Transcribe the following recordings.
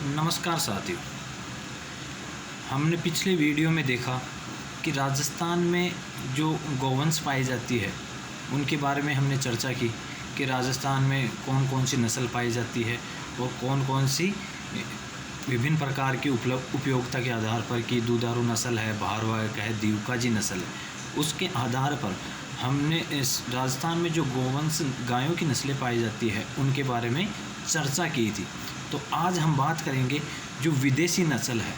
नमस्कार साथियों। हमने पिछले वीडियो में देखा कि राजस्थान में जो गौवंश पाई जाती है उनके बारे में हमने चर्चा की कि राजस्थान में कौन कौन सी नस्ल पाई जाती है और कौन कौन सी विभिन्न प्रकार की उपयोगिता के आधार पर कि दुधारू नस्ल है, भारवाहक है, दीवकाजी नस्ल है। उसके आधार पर हमने इस राजस्थान में जो गौवंश गायों की नस्लें पाई जाती है उनके बारे में चर्चा की थी। तो आज हम बात करेंगे जो विदेशी नस्ल है,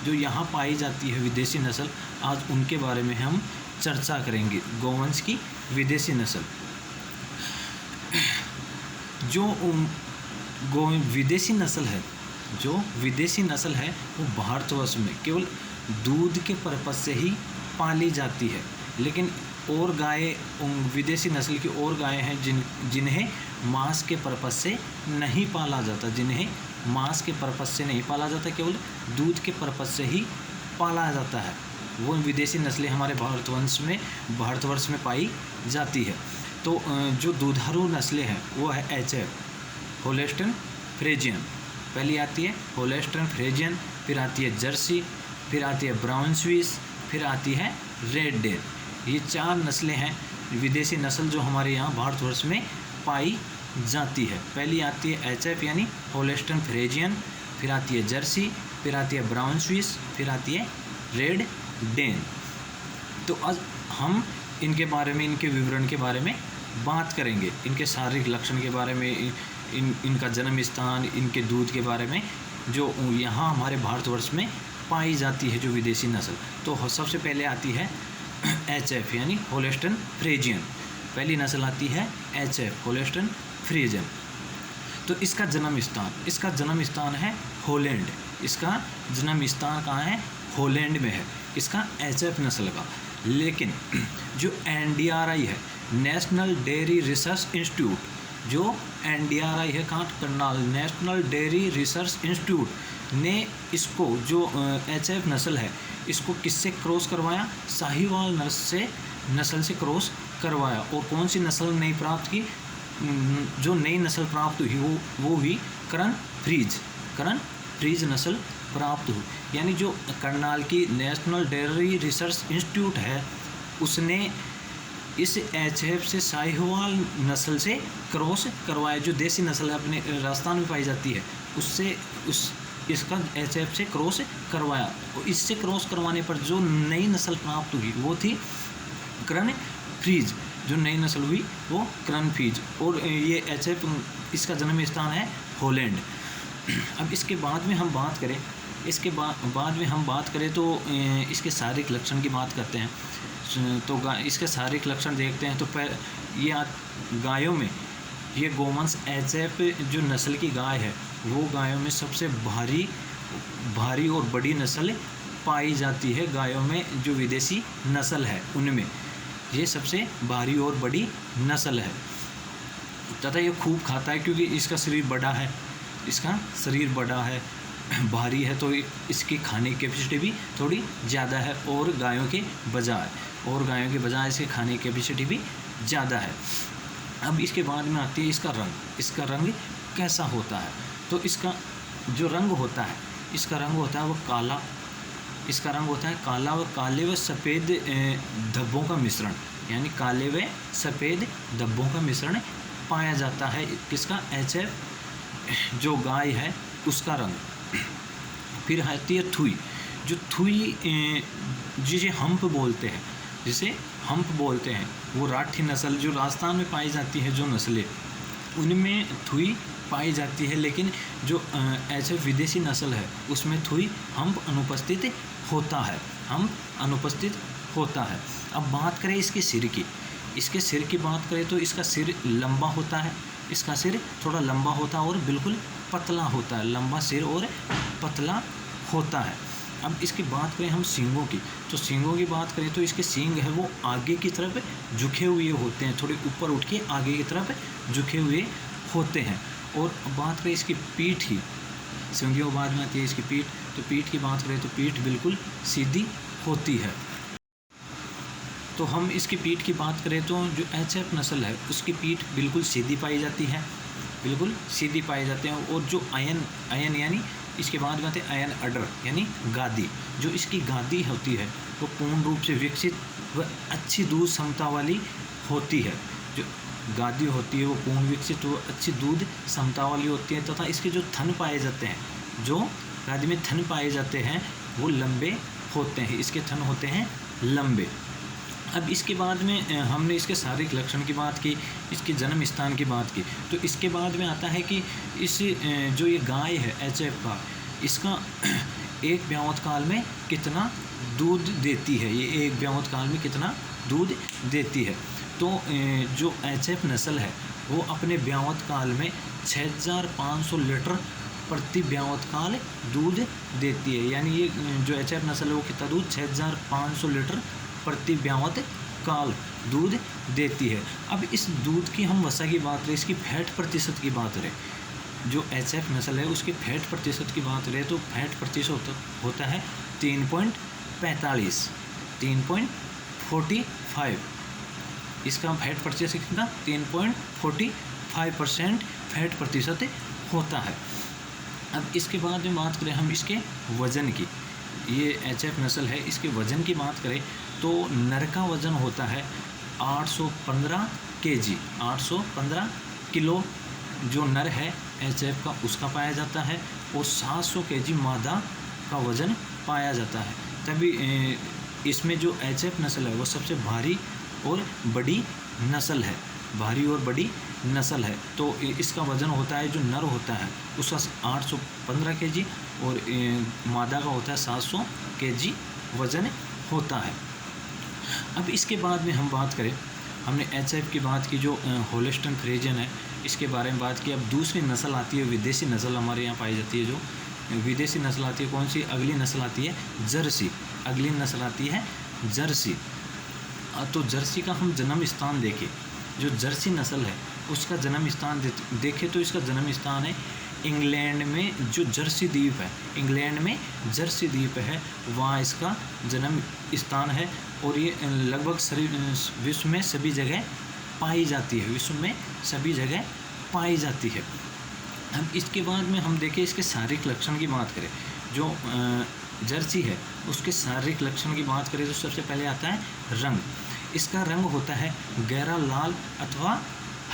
जो यहाँ पाई जाती है विदेशी नस्ल, आज उनके बारे में हम चर्चा करेंगे। गौवंश की विदेशी नस्ल, जो विदेशी नस्ल है वो भारतवर्ष में केवल दूध के पर्पज से ही पाली जाती है। लेकिन और गाय विदेशी नस्ल की और गायें हैं जिन्हें मांस के पर्पज से नहीं पाला जाता, केवल दूध के पर्पज से ही पाला जाता है। वो विदेशी नस्लें हमारे भारतवर्ष में पाई जाती है। तो जो दुधारू नस्लें हैं वो है HF होल्स्टीन फ्रीजियन, पहली आती है होल्स्टीन फ्रीजियन, फिर आती है जर्सी, फिर आती है ब्राउन स्विस, फिर आती है रेड डेल। ये 4 नस्लें हैं विदेशी नस्ल जो हमारे यहाँ भारतवर्ष में पाई जाती है। पहली आती है HF यानी होल्स्टीन फ्रीजियन, फिर आती है जर्सी, फिर आती है ब्राउन स्विस, फिर आती है रेड डेन। तो आज हम इनके बारे में, इनके विवरण के बारे में बात करेंगे, इनके शारीरिक लक्षण के बारे में, इनका जन्म स्थान, इनके दूध के बारे में, जो यहाँ हमारे भारतवर्ष में पाई जाती है जो विदेशी नस्ल। तो सबसे पहले आती है HF यानी होल्स्टीन फ्रीजियन। पहली नस्ल आती है HF होल्स्टीन फ्रीजियन। तो इसका जन्म स्थान है हॉलैंड। इसका जन्म स्थान कहाँ है? हॉलैंड में है, इसका HF नस्ल का। लेकिन जो NDRI है, नेशनल डेयरी रिसर्च इंस्टीट्यूट, जो NDRI है Karnal national dairy research institute ने इसको जो HF नस्ल है इसको किससे क्रॉस करवाया? साहिवाल नस्ल से क्रॉस करवाया। और कौन सी नस्ल नई प्राप्त की? जो नई नस्ल प्राप्त हुई वो हुई करण फ्रीज नस्ल प्राप्त हुई। यानी जो करनाल की नेशनल डेयरी रिसर्च इंस्टीट्यूट है उसने इस HF से साहिवाल नस्ल से क्रॉस करवाया, जो देसी नस्ल अपने राजस्थान में पाई जाती है उससे इसका HF से क्रॉस करवाया। और इससे क्रॉस करवाने पर जो नई नस्ल प्राप्त हुई वो थी करण फ्रीज। जो नई नस्ल हुई वो करण फ्रीज। और ये HF इसका जन्म स्थान है हॉलैंड। अब इसके बाद में हम बात करें तो इसके शारीरिक लक्षण की बात करते हैं। तो इसके शारीरिक लक्षण देखते हैं। तो ये गायों में ये गौवंश HF जो नस्ल की गाय है वो गायों में सबसे भारी और बड़ी नस्ल पाई जाती है। गायों में जो विदेशी नस्ल है उनमें ये सबसे भारी और बड़ी नस्ल है। तथा ये खूब खाता है क्योंकि इसका शरीर बड़ा है, भारी है, तो इसकी खाने की कैपेसिटी भी थोड़ी ज़्यादा है और गायों के बजाय इसके खाने की कैपेसिटी भी ज़्यादा है। अब इसके बाद में आती है इसका रंग कैसा होता है? तो इसका जो रंग होता है वो काला। इसका रंग होता है काला और काले व सफ़ेद धब्बों का मिश्रण, यानी काले व सफ़ेद धब्बों का मिश्रण पाया जाता है। किसका? HF जो गाय है उसका रंग। फिर आती है थुई। जो थुई जिसे हम्प बोलते हैं वो राठी नस्ल जो राजस्थान में पाई जाती है, जो नस्लें उनमें थुई पाई जाती है। लेकिन जो HF विदेशी नस्ल है उसमें थुई हम्प अनुपस्थित होता है। अब बात करें इसके सिर की बात करें तो इसका सिर लंबा होता है। इसका सिर थोड़ा लंबा होता है और बिल्कुल पतला होता है, लंबा सिर और पतला होता है। अब इसकी बात करें हम सींगों की, तो सींगों की बात करें तो इसके सींग है वो आगे की तरफ झुके हुए होते हैं, थोड़े ऊपर उठ के आगे की तरफ झुके हुए होते हैं। और बात करें इसकी पीठ की, सींगों के बाद में आती है इसकी पीठ। तो पीठ की बात करें तो पीठ बिल्कुल सीधी होती है। तो हम इसकी पीठ की बात करें तो जो HF नस्ल है उसकी पीठ बिल्कुल सीधी पाई जाती है। बिल्कुल सीधी पाए जाते हैं। और जो आयन यानी इसके बाद में आते हैं आयन अडर यानी गादी। जो इसकी गादी होती है वो पूर्ण रूप से विकसित व अच्छी दूध क्षमता वाली होती है। जो गादी होती है वो पूर्ण विकसित व अच्छी दूध क्षमता वाली होती है, तथा इसके जो थन पाए जाते हैं, जो गादी में थन पाए जाते हैं वो लंबे होते हैं। इसके थन होते हैं लंबे। अब इसके बाद में हमने इसके शारीरिक लक्षण की बात की, इसके जन्म स्थान की बात की। तो इसके बाद में आता है कि इस जो ये गाय है HF का, इसका एक ब्यावत काल में कितना दूध देती है, ये एक ब्यावत काल में कितना दूध देती है। तो जो HF नस्ल है वो अपने ब्यावत काल में 6500 लीटर प्रति ब्यावत काल दूध देती है। यानी ये जो HF नस्ल है वो कितना दूध 6500 लीटर प्रति ब्यावत काल दूध देती है। अब इस दूध की हम वसा की बात करें, इसकी फैट प्रतिशत की बात करें, जो HF नस्ल है उसकी फैट प्रतिशत की बात करें तो फैट प्रतिशत होता है 3.45, 3.45। इसका फैट प्रतिशत कितना 3.45% फैट प्रतिशत होता है। अब इसके बाद में बात करें हम इसके वज़न की, ये HF नस्ल है, इसके वज़न की बात करें तो नर का वज़न होता है 815 kg, 815 किलो जो नर है HF का उसका पाया जाता है, और 700 kg मादा का वज़न पाया जाता है। तभी इसमें जो HF नस्ल है वो सबसे भारी और बड़ी नस्ल है, भारी और बड़ी नस्ल है। तो इसका वज़न होता है जो नर होता है उसका 815 kg और मादा का होता है 700 kg वज़न होता है। अब इसके बाद में हम बात करें, हमने HF की बात की, जो होल्स्टीन फ्रीजियन है इसके बारे में बात की। अब दूसरी नस्ल आती है विदेशी नस्ल हमारे यहाँ पाई जाती है। जो विदेशी नस्ल आती है कौन सी, अगली नस्ल आती है जर्सी, अगली नस्ल आती है जर्सी। तो जर्सी का हम जन्म स्थान देखें, जो जर्सी नस्ल है उसका जन्म स्थान देखें तो इसका जन्म स्थान है इंग्लैंड में, जो जर्सी द्वीप है, इंग्लैंड में जर्सी द्वीप है, वहाँ इसका जन्म स्थान है। और ये लगभग विश्व में सभी जगह पाई जाती है, विश्व में सभी जगह पाई जाती है। अब इसके बाद में हम देखें इसके शारीरिक लक्षण की बात करें, जो जर्सी है उसके शारीरिक लक्षण की बात करें तो सबसे पहले आता है रंग। इसका रंग होता है गहरा लाल अथवा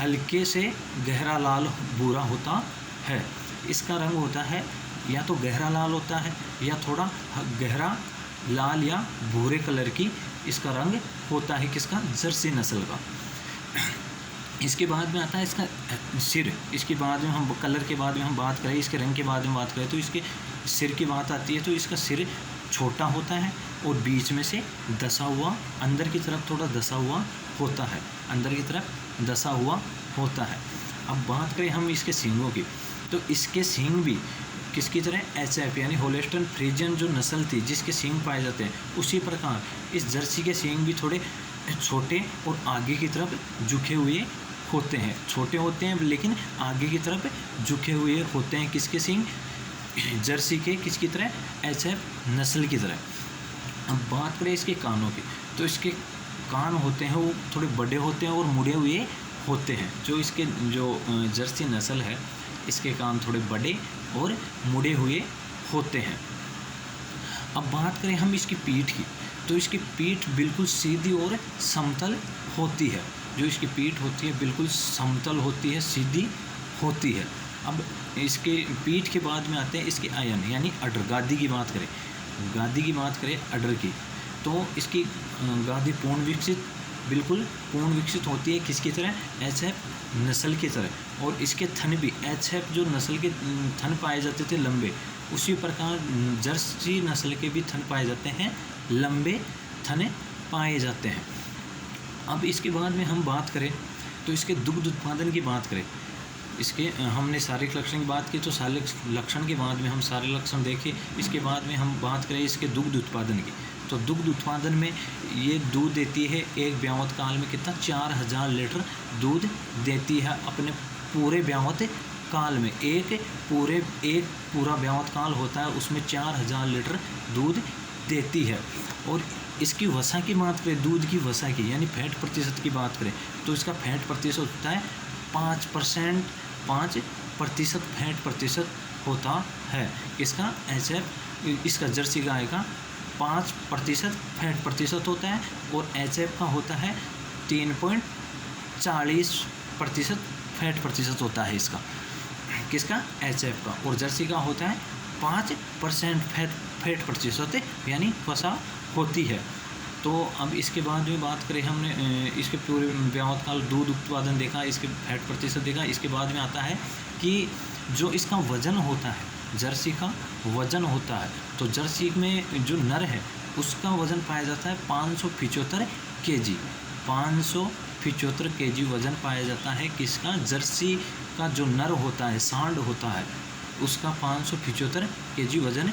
हल्के से गहरा लाल भूरा होता है। इसका रंग होता है या तो गहरा लाल होता है या थोड़ा गहरा लाल या भूरे कलर की इसका रंग होता है, किसका, जर्सी नस्ल का। इसके बाद में आता है इसका सिर। इसके बाद में हम कलर के बाद में हम बात करें, इसके रंग के बाद में बात करें तो इसके सिर की बात आती है। तो इसका सिर छोटा होता है और बीच में से दसा हुआ, अंदर की तरफ थोड़ा दसा हुआ होता है, अंदर की तरफ दसा हुआ होता है। अब बात करें हम इसके सींगों की, तो इसके सींग भी किसकी तरह, HF यानी होल्स्टीन फ्रीजियन जो नस्ल थी जिसके सींग पाए जाते हैं, उसी प्रकार इस जर्सी के सींग भी थोड़े छोटे और आगे की तरफ झुके हुए होते हैं, छोटे होते हैं लेकिन आगे की तरफ झुके हुए होते हैं। किसके सींग, जर्सी के, किसकी तरह, HF नस्ल की तरह। अब बात करें इसके कानों की, तो इसके कान होते हैं वो थोड़े बड़े होते हैं और मुड़े हुए होते हैं। जो इसके जो जर्सी नस्ल है इसके कान थोड़े बड़े और मुड़े हुए होते हैं। अब बात करें हम इसकी पीठ की, तो इसकी पीठ बिल्कुल सीधी और समतल होती है। जो इसकी पीठ होती है बिल्कुल समतल होती है, सीधी होती है। अब इसके पीठ के बाद में आते हैं इसके आयन यानी अडर, गादी की बात करें, गादी की बात करें अडर की, तो इसकी गादी पूर्ण विकसित, बिल्कुल पूर्ण विकसित होती है, किसकी तरह, HF नस्ल की तरह। और इसके थन भी HF जो नस्ल के थन पाए जाते थे लंबे, उसी प्रकार जर्सी नस्ल के भी थन पाए जाते हैं, लंबे थन पाए जाते हैं। अब इसके बाद में हम बात करें तो इसके दुग्ध उत्पादन की बात करें, इसके हमने शारीरिक लक्षण की बात की, तो शारीरिक लक्षण के बाद में हम सारे लक्षण देखें। इसके बाद में हम बात करें इसके दुग्ध उत्पादन की, तो दुग्ध उत्पादन में ये दूध देती है एक ब्यावत काल में कितना, 4000 लीटर दूध देती है अपने पूरे ब्यावत काल में। एक पूरा ब्यावत काल होता है उसमें 4000 लीटर दूध देती है। और इसकी वसा की बात करें, दूध की वसा की यानी फैट प्रतिशत की बात करें, तो इसका फैट प्रतिशत होता है 5%, 5% फैट प्रतिशत होता है। इसका HF, इसका जर्सी गाय का 5% फैट प्रतिशत होता है और HF का होता है 3.40% फैट प्रतिशत होता है इसका, किसका, HF का। और जर्सी का होता है 5% फैट प्रतिशत यानी वसा होती है। तो अब इसके बाद में बात करें, हमने इसके पूरे ब्यावत काल दूध उत्पादन देखा, इसके फैट प्रतिशत देखा। इसके बाद में आता है कि जो इसका वजन होता है, जर्सी का वजन होता है, तो जर्सी में जो नर है उसका वजन पाया जाता है 575 kg, 575 kg वजन पाया जाता है। किसका, जर्सी का जो नर होता है, सांड होता है, उसका 575 kg वजन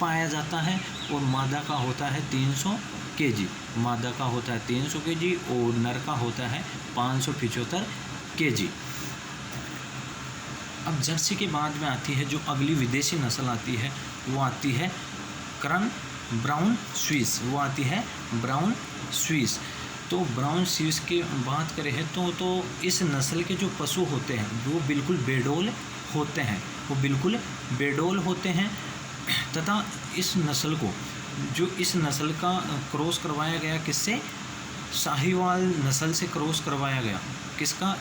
पाया जाता है। और मादा का होता है 300 kg, मादा का होता है 300 kg और नर का होता है 575 kg। अब जर्सी के बाद में आती है जो अगली विदेशी नस्ल आती है, वो आती है करन ब्राउन स्विस, वो आती है ब्राउन स्विस। तो ब्राउन स्विस की बात करें है तो इस नस्ल के जो पशु होते हैं वो बिल्कुल बेडौल होते हैं, वो बिल्कुल बेडौल होते हैं। तथा इस नस्ल को, जो इस नस्ल का क्रॉस करवाया गया किससे, साहिवाल नस्ल से क्रॉस करवाया गया। किसका,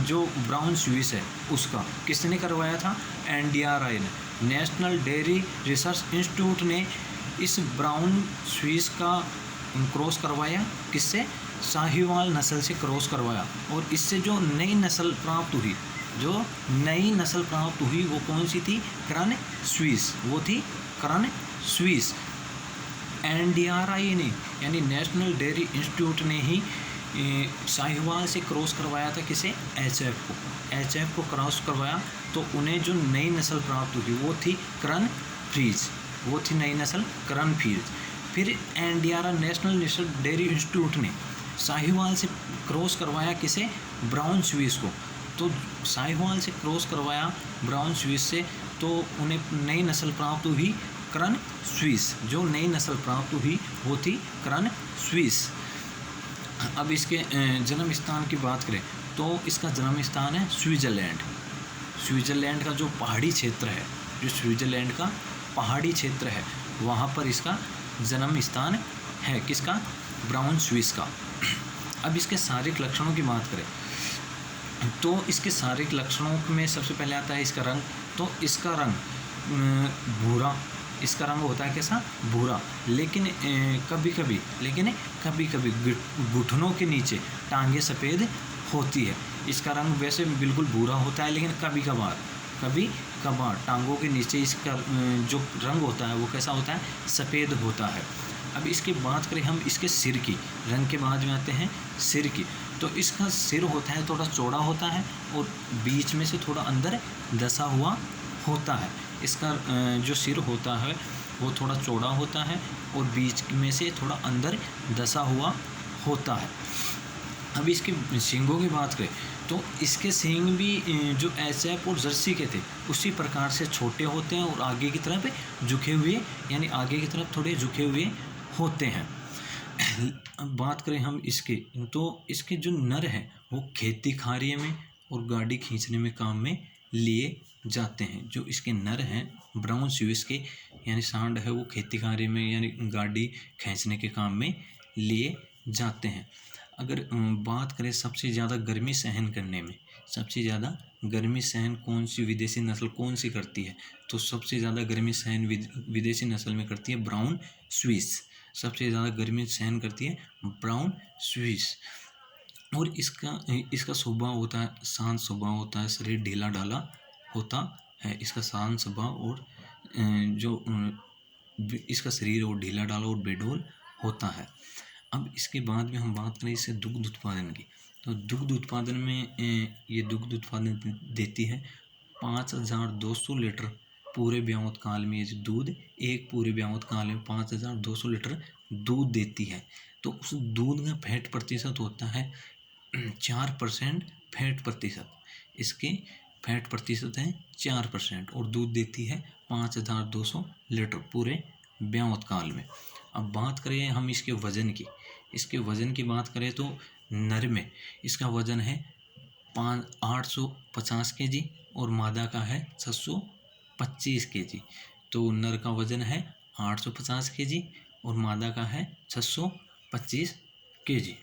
जो ब्राउन स्विस है उसका किसने करवाया था, NDRI ने, नेशनल डेयरी रिसर्च इंस्टीट्यूट ने इस ब्राउन स्विस का क्रॉस करवाया। किससे, साहिवाल नस्ल से क्रॉस करवाया। और इससे जो नई नस्ल प्राप्त हुई, जो नई नस्ल प्राप्त हुई वो कौन सी थी, करन स्विस, वो थी करन स्विस। NDRI ने यानी नेशनल डेयरी इंस्टीट्यूट ने ही साहिवाल से क्रॉस करवाया था। किसे, HF को क्रॉस करवाया। तो उन्हें जो नई नस्ल प्राप्त हुई वो थी करन फ्रीज, वो थी नई नस्ल करन फ्रीज। फिर NDRI नेशनल डेयरी इंस्टीट्यूट ने साहिवाल से क्रॉस करवाया किसे, ब्राउन स्विस को। तो साहिवाल से क्रॉस करवाया ब्राउन स्विस से, तो उन्हें नई नस्ल प्राप्त हुई करन स्विस। जो नई नस्ल प्राप्त हुई वो थी करन स्विस। अब इसके जन्म स्थान की बात करें तो इसका जन्म स्थान है स्विट्ज़रलैंड। स्विट्ज़रलैंड का जो पहाड़ी क्षेत्र है, जो स्विट्ज़रलैंड का पहाड़ी क्षेत्र है, वहाँ पर इसका जन्म स्थान है। किसका, ब्राउन स्विस का। अब इसके शारीरिक लक्षणों की बात करें तो इसके शारीरिक लक्षणों में सबसे पहले आता है इसका रंग। तो इसका रंग भूरा, इसका रंग होता है कैसा, भूरा। लेकिन कभी कभी घुटनों के नीचे टांगें सफ़ेद होती है। इसका रंग वैसे बिल्कुल भूरा होता है, लेकिन कभी कभार टांगों के नीचे इसका जो रंग होता है वो कैसा होता है, सफ़ेद होता है। अब इसकी बात करें हम इसके सिर की, रंग के बाद में आते हैं सिर की। तो इसका सिर होता है थोड़ा चौड़ा होता है और बीच में से थोड़ा अंदर धंसा हुआ होता है। इसका जो सिर होता है वो थोड़ा चौड़ा होता है और बीच में से थोड़ा अंदर धंसा हुआ होता है। अब इसके सींगों की बात करें तो इसके सींग भी जो HF और जर्सी के थे उसी प्रकार से छोटे होते हैं और आगे की तरफ झुके हुए, यानी आगे की तरफ थोड़े झुके हुए होते हैं। अब बात करें हम इसके, तो इसके जो नर हैं वो खेती कार्य में और गाड़ी खींचने में काम में लिए जाते हैं। जो इसके नर हैं ब्राउन स्विस के यानी सांड है, वो खेती कार्य में यानी गाड़ी खींचने के काम में लिए जाते हैं। अगर बात करें सबसे ज़्यादा गर्मी सहन करने में, सबसे ज़्यादा गर्मी सहन कौन सी विदेशी नस्ल कौन सी करती है, तो सबसे ज़्यादा गर्मी सहन विदेशी नस्ल में करती है ब्राउन स्विस। सबसे ज़्यादा गर्मी सहन करती है ब्राउन स्विस। और इसका स्वभाव होता है शांत स्वभाव होता है, शरीर ढीला ढाला होता है। इसका शांत स्वभाव और जो इसका शरीर और ढीला ढाला और बेडौल होता है। अब इसके बाद में हम बात करें इससे दुग्ध उत्पादन की, तो दुग्ध उत्पादन में ये दुग्ध उत्पादन देती है 5200 लीटर पूरे ब्यावत काल में। ये जो दूध एक पूरे ब्यावत काल में 5200 लीटर दूध देती है। तो उस दूध का फैट प्रतिशत होता है 4% फैट प्रतिशत। इसके फैट प्रतिशत है 4% और दूध देती है 5200 लीटर पूरे ब्यावत काल में। अब बात करें हम इसके वज़न की, इसके वज़न की बात करें तो नर में इसका वज़न है 850 kg और मादा का है 625 kg। तो नर का वजन है 850 kg और मादा का है 625 kg।